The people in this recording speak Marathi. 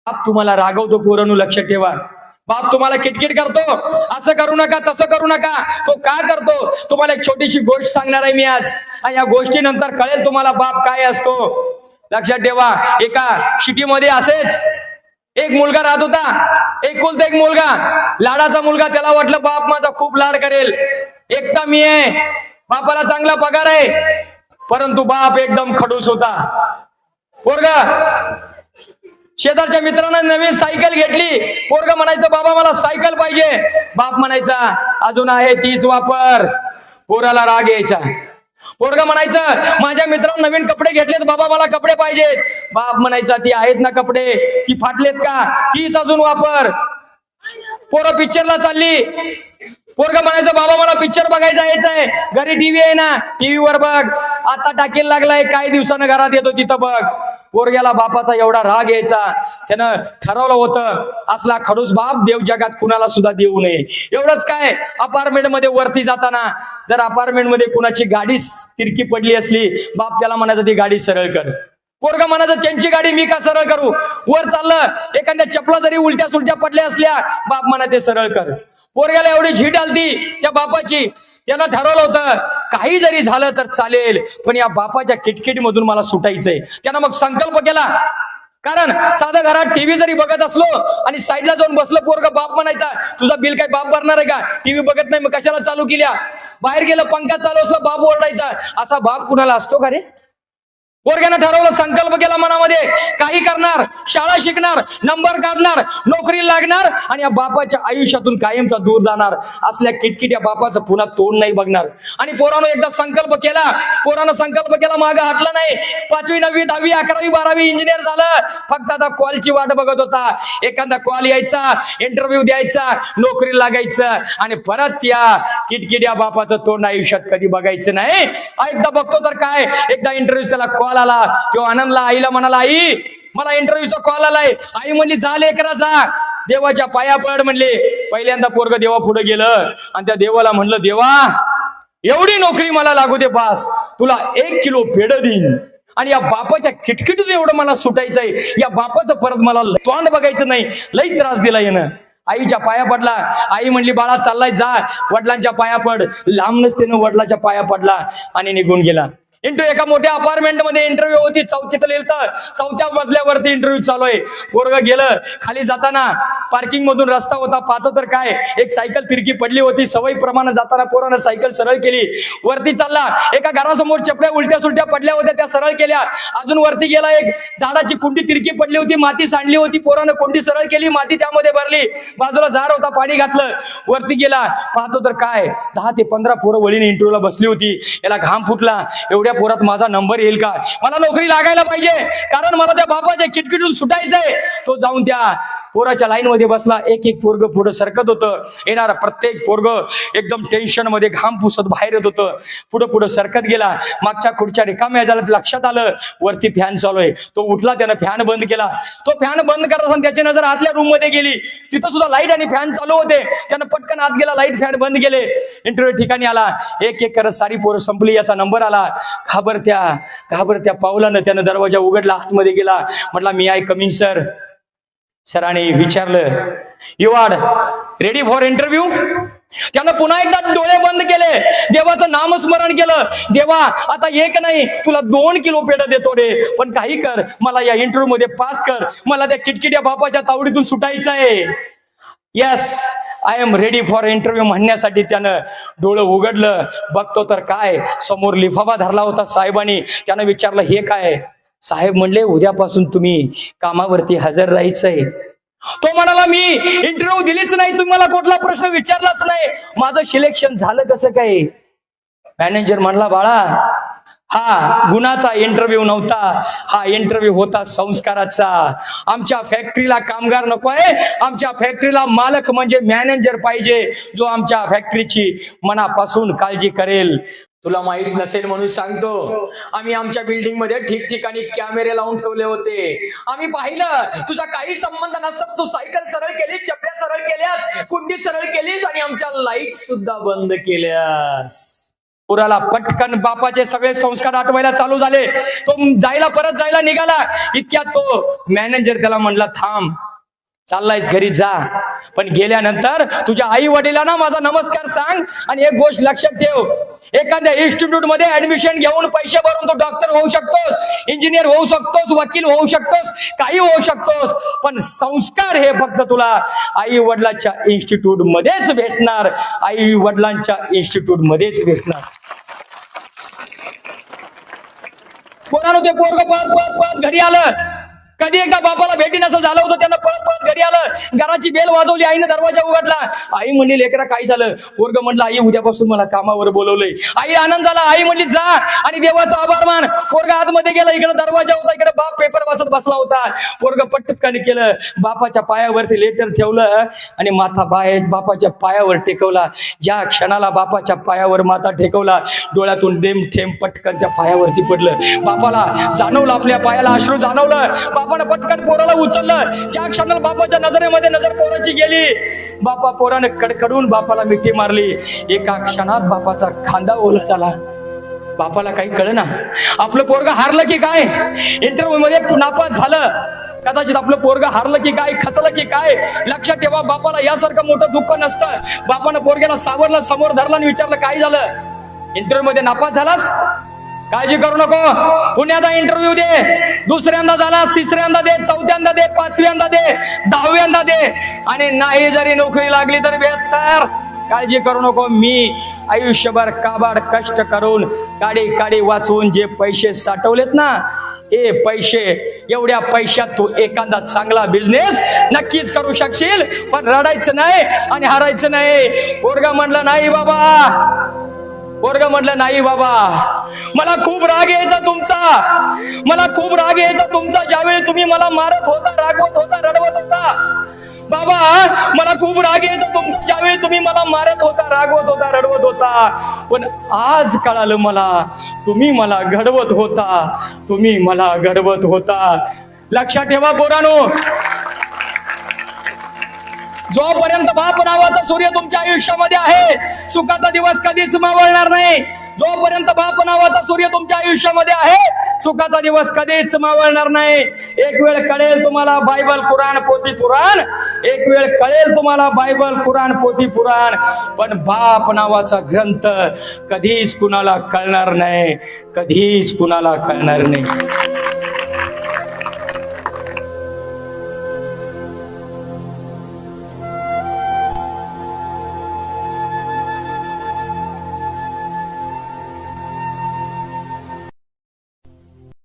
बाप तुम्हाला रागवतो पोरांनो, लक्षात ठेवा. बाप तुम्हाला किटकिट करतो, असं करू नका तसं करू नका. तो का करतो? तुम्हाला एक छोटीशी गोष्ट सांगणार आहे मी आज, आणि या गोष्टीनंतर कळेल तुम्हाला बाप काय असतो. लक्षात ठेवा. एका सिटीमध्ये असेच एक मुलगा राहत होता, एकुलता एक मुलगा, लाडाचा मुलगा. त्याला वाटलं बाप माझा खूप लाड करेल, एकटा मी आहे, बापाला चांगला पगार आहे. परंतु बाप एकदम खडूस होता. पोरगा शेजारच्या मित्रांना नवीन सायकल घेतली. पोरगा म्हणायचं बाबा मला सायकल पाहिजे. बाप म्हणायचा अजून आहे तीच वापर. पोराला राग यायचा. पोरगा म्हणायचं माझ्या मित्रांना नवीन कपडे घेतलेत बाबा मला कपडे पाहिजेत. बाप म्हणायचा ती आहेत ना कपडे, ती फाटलेत का, तीच अजून वापर. पोरं पिक्चरला चालली. पोरगा म्हणायचं बाबा मला पिक्चर बघायचा यायचंय, घरी टीव्ही आहे ना, टीव्ही वर बघ, आता टाकेल लागलाय, काही दिवसानं घरात येतो तिथं बघ. पोरग्याला बापाचा एवढा राग यायचा, त्यानं ठरवलं होतं असला खडूस बाप देव जगात कुणाला सुद्धा देऊ नये. एवढंच काय, अपार्टमेंट मध्ये वरती जाताना जर अपार्टमेंट मध्ये कुणाची गाडी तिरकी पडली असली, बाप त्याला म्हणायचं ती गाडी सरळ कर. पोरगा म्हणायचं त्यांची गाडी मी का सरळ करू. वर चाललं, एखाद्या चपला जरी उलट्या सुलट्या पडल्या असल्या, बाप म्हणा ते सरळ कर. पोरग्याला एवढी झीट आलती त्या बापाची, त्यानं ठरवलं होतं काही जरी झालं तर चालेल, पण या बापाच्या किटकिटीमधून मला सुटायचंय. त्यानं मग संकल्प केला. कारण साधा घरात टीव्ही जरी बघत असलो आणि साईडला जाऊन बसलं पोरगा, बाप म्हणायचा तुझा बिल काय बाप भरणार आहे का, टीव्ही बघत नाही मग कशाला चालू केल्या. बाहेर गेलं पंखा चालू असलं बाप ओरडायचा. असा बाप कुणाला असतो का रे. पोरग्यानं ठरवलं, संकल्प केला मनामध्ये, काही करणार, शाळा शिकणार, नंबर काढणार, नोकरी लागणार आणि या बापाच्या आयुष्यातून कायमचा दूर जाणार. असल्या किटकिट्या बापाचं पुन्हा तोंड नाही बघणार. आणि पोरानं एकदा संकल्प केला. पोरानं संकल्प केला, मागं हटलं नाही. 5वी 9वी 10वी 11वी 12वी इंजिनियर झालं. फक्त आता कॉलची वाट बघत होता. एखादा कॉल यायचा, इंटरव्ह्यू द्यायचा, नोकरी लागायचं आणि परत त्या किटकिट्या बापाचं तोंड आयुष्यात कधी बघायचं नाही. एकदा बघतो तर काय, एकदा इंटरव्ह्यू त्याला कॉल आला. तो आनंदला आईला म्हणाला, आई मला इंटरव्ह्यूचा कॉल आलाय. आई म्हणली जा लेकरा जा, देवाच्या पाया पड म्हणले. पहिल्यांदा पोरग देवा पुढे गेलं आणि त्या देवाला म्हणलं, देवा एवढी नोकरी मला लागू दे बास, तुला 1 किलो पेढ देईन. आणि या बापाच्या खिटखिटीतून एवढं मला सुटायचंय, या बापाचं परत मला तोंड बघायचं नाही. लई त्रास दिला येणं. आईच्या पाया पडला. आई म्हणली बाळा चाललाय जा, वडिलांच्या पाया पड. लांब नसतेनं वडिलांच्या पाया पडला आणि निघून गेला. एका मोठ्या अपार्टमेंट मध्ये इंटरव्ह्यू होती. 4थीत लिहिलं, 4थ्या मजल्यावरती इंटरव्ह्यू चालू आहे. पोरग गेलं. खाली जाताना पार्किंग मधून रस्ता होता, पाहतो तर काय, एक सायकल तिरकी पडली होती. सवयी प्रमाणे जाताना पोरानं सायकल सरळ केली. वरती चालला. एका घरासमोर चपल्या उलट्या सुलट्या पडल्या होत्या, त्या सरळ केल्या. अजून वरती गेला. एक झाडाची कुंडी तिरकी पडली होती, माती सांडली होती. पोरानं कुंडी सरळ केली, माती त्यामध्ये भरली. बाजूला जार होता, पाणी घातलं. वरती गेला. पाहतो तर काय, 10 ते 15 पोरं वळीने इंटरव्ह्यूला बसली होती. याला घाम फुटला, एवढ्या पोरात माझा नंबर येईल का, मला नोकरी लागायला पाहिजे, कारण मला त्या बापाच्या किटकिटून सुटायचंय. तो जाऊन त्या पोराच्या लाईन मध्ये बसला. एक एक पोरग पुढे सरकत होतं. येणारा प्रत्येक पोरग एकदम टेन्शन मध्ये घाम पुसत बाहेर येत होतं. पुढे पुढे सरकत गेला. मागच्या खुर्च्या रिकाम्या झाल्या. लक्षात आलं वरती फॅन चालू आहे. तो उठला, त्यानं फॅन बंद केला. तो फॅन बंद करत असताना त्याची नजर आतल्या रूम मध्ये गेली. तिथं सुद्धा लाईट आणि फॅन चालू होते. त्यानं पटकन आत गेला, लाईट फॅन बंद केले. इंटरव्ह्यू ठिकाणी आला. एक एक करत सारी पोरं संपली. याचा नंबर आला. घाबरत्या पावलानं त्यानं दरवाजा उघडला, आतमध्ये गेला. म्हटला मी आय कमिंग सर. सरांनी विचारलं you are ready for interview. त्यानं पुन्हा एकदा डोळे बंद केले. देवाचं नामस्मरण केलं. देवा आता एक नाही, तुला 2 किलो पेढ देतो रे, पण काही कर, मला या इंटरव्ह्यू मध्ये पास कर. मला त्या किटकिट्या बापाच्या तावडीतून सुटायचं आहे. Yes I am ready for interview म्हणण्यासाठी त्यानं डोळं उघडलं. बघतो तर काय, समोर लिफाफा धरला होता साहेबांनी. त्यानं विचारलं हे काय. साहेब म्हणले उद्यापासून तुम्ही कामावरती हजर राहायचंय. तो म्हणाला मी इंटरव्ह्यू दिलीच नाही, तुम्ही मला कुठला प्रश्न विचारलाच नाही, माझं सिलेक्शन झालं कसं काय. मॅनेजर म्हणला बाळा हा गुणाचा इंटरव्ह्यू नव्हता, हा इंटरव्ह्यू होता संस्काराचा. आमच्या फॅक्टरीला कामगार नको आहे, आमच्या फॅक्टरीला मालक म्हणजे मॅनेजर पाहिजे, जो आमच्या फॅक्टरीची मनापासून काळजी करेल. तुला माहित नसेल म्हणून सांगतो, आम्ही आमच्या बिल्डिंग मध्ये ठिकठिकाणी कॅमेरे लावून ठेवले होते. आम्ही पाहिलं तुझा काही संबंध नसताना तू सायकल सरळ केली, चपल्या सरळ केल्यास, कुंडी सरळ केलीस आणि आमच्या लाईट सुद्धा बंद केल्यास. पोराला पटकन बापाचे सगळे संस्कार आठवायला चालू झाले. तो परत जायला निघाला. इतक्यात तो मॅनेजर त्याला म्हणला, थांब, चाललायस घरी जा, पण गेल्यानंतर तुझ्या आई वडिलांना माझा नमस्कार सांग. आणि एक गोष्ट लक्षात ठेव, एखाद्या इन्स्टिट्यूट मध्ये ऍडमिशन घेऊन पैसे भरून तू डॉक्टर होऊ शकतोस, इंजिनियर होऊ शकतोस, वकील होऊ शकतोस, काही होऊ शकतोस, पण संस्कार हे फक्त तुला आई वडिलांच्या इन्स्टिट्यूट मध्येच भेटणार. आई वडिलांच्या इन्स्टिट्यूट मध्येच भेटणार. पोरानं ते पोरग पळत पळत पळत घरी आलं. कधी एकदा बापाला भेटी नसं झालं होतं. त्यांना पळत पळत घरी आलं. घराची बेल वाजवली. आईने दरवाजा उघडला. आई म्हणली, लेकरा काय झालं? पोरग म्हणलं, आई उद्यापासून मला कामावर बोलवलंय. आई आनंद झाला. आई म्हणली, जा आणि देवाचा आभार मान. पोरग आतमध्ये गेला. इकडे दरवाजा होता, इकडे बाप पेपर वाचत बसला होता. पोरग पटकन केलं, बापाच्या पायावरती लेटर ठेवलं आणि माथा बापाच्या पायावर टेकवला. ज्या क्षणाला बापाच्या पायावर माथा टेकवला, डोळ्यातून थेंब पटकन त्या पायावरती पडलं. बापाला जाणवलं, आपल्या पायाला अश्रू जाणवलं. बापानं पटकन पोराला उचललं. ज्या क्षणाला बापाच्या नजरेमध्ये नजर पोराची गेली, पोरानं कडकडून बापाला मिठी मारली. एका क्षणात बापाचा खांदा ओला झाला. बापाला काही कळेना, आपलं पोरग हारलं की काय, इंटरव्ह्यू मध्ये नापास झालं. कदाचित आपलं पोरग हारलं की काय, खचलं की काय. लक्षात ठेवा, बापाला यासारखं मोठं दुःख नसतं. बापानं पोरग्याला सावरलं, समोर धरलं आणि विचारलं, काय झालं? इंटरव्ह्यू मध्ये नापास झालास? काळजी करू नको, पुण्याचा इंटरव्ह्यू दे. दुसऱ्यांदा झालास, तिसऱ्यांदा दे, चौथ्यांदा दे, पाचव्यांदा दे, 10व्यांदा दे. आणि नाही जरी नोकरी लागली तर बेहतर. काळजी करू नको. मी आयुष्यभर काबाड कष्ट करून काडी वाचवून जे पैसे साठवलेत ना, हे पैसे, एवढ्या पैशात तू एखादा चांगला बिझनेस नक्कीच करू शकशील. पण रडायचं नाही आणि हारायचं नाही. पोरगा म्हणलं, नाही बाबा. पोरग म्हटलं, नाही बाबा, मला खूप राग यायचा तुमचा, मला खूप राग यायचा तुमचा. ज्यावेळी तुम्ही मला मारत होता, रागवत होता, रडवत होता. बाबा, मला खूप राग यायचा तुमचा, ज्यावेळी तुम्ही मला मारत होता, रागवत होता, रडवत होता. पण आज कळालं मला, तुम्ही मला घडवत होता, तुम्ही मला घडवत होता. लक्षात ठेवा पोरांनो, जोपर्यंत बाप नावाचा सूर्य तुमच्या आयुष्यामध्ये आहे, सुखाचा दिवस कधीच मावळणार नाही. जोपर्यंत बाप नावाचा सूर्य तुमच्या आयुष्यामध्ये आहे, सुखाचा दिवस कधीच मावळणार नाही. एक वेळ कळेल तुम्हाला बायबल, कुराण, पोथी पुराण. एक वेळ कळेल तुम्हाला बायबल, कुराण, पोथी पुराण. पण बाप नावाचा ग्रंथ कधीच कुणाला कळणार नाही, कधीच कुणाला कळणार नाही.